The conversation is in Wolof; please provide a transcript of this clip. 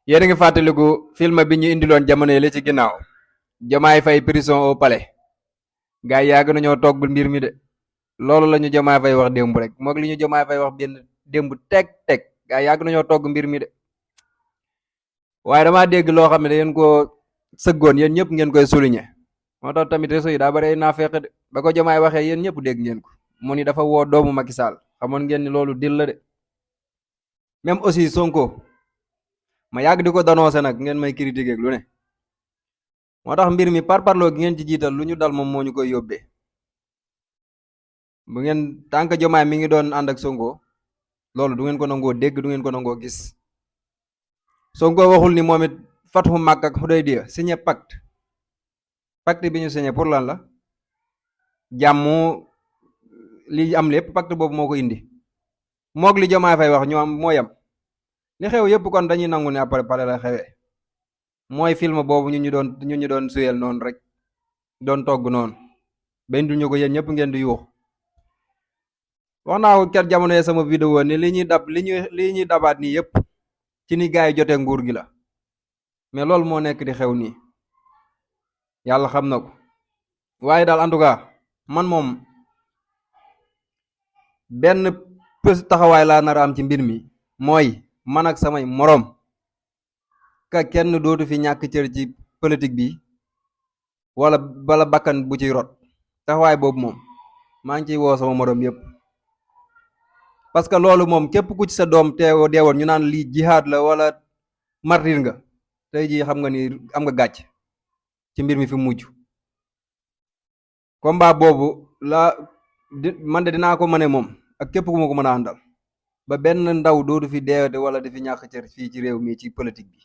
yéen a ngi fàttaliku film bi ñu indiloon jamono yi la ci ginnaaw Diomaye Faye prison au palais gars yi yàgg nañoo togg mbir mi de loolu la ñu Diomaye Faye wax démb rek moog li ñu Diomaye Faye wax benn démb teg gars yi yàgg nañoo togg mbir mi de waaye damaa dégg loo xam ne da ngeen koo sëggoon yéen ñëpp ngeen koy souligner moo tax tamit réseau yi daa bari ay naafeq de ba ko Diomaye waxee yéen ñëpp dégg ngeen ko mu ni dafa woo doomu Macky Sall xamoon ngeen ni loolu dil la de même aussi Sonko ma yàgg di ko dénoncer nag ngeen may critiquer lu ne moo tax mbir mi parparloo gi ngeen ci jiital lu ñu dal moom moo ñu koy yóbbee bu ngeen tànk Diomaye mi ngi doon ànd ak Sonko loolu du ngeen ko nangoo dégg du ngeen ko nangoo gis Sonko waxul ni moom it Fathu Makka ak Hudaybiya signé pacte bi ñu signé pour lan la jàmm li am lépp pacte boobu moo ko indi moog li Diomaye Faye wax ñu am moo yam li xew yëpp kon dañuy nangu ne après pare la xewee mooy film boobu ñu doon suyel noonu rek doon togg noonu bañ du ñu ko yéen ñëpp ngeen di yuux wax naa ko ker jamono yee sama vidéo ni li ñuy dabaat nii yëpp ci ni gaay yi jotee nguur gi la mais loolu moo nekk di xew nii yàlla xam na ko waaye daal en tout cas man moom benn taxawaay laa nar a am ci mbir mi mooy man ak samay moroom ka kenn dootu fi ñàkk cër ci politique bi wala bala bakkan bu ciy rot taxawaay boobu moom maa ngi ciy woo sama moroom yépp parce que loolu moom képp ku ci sa doom deewoon ñu naan lii jihaad la wala martir nga tey jii xam nga ni am nga gàcc ci mbir mi fi mujj combat boobu man de dinaa ko mëne moom ak képp ku ma ko mën a àndal ba benn ndaw dootu fi deewate wala di fi ñàkk cër fii ci réew mi ci politique bi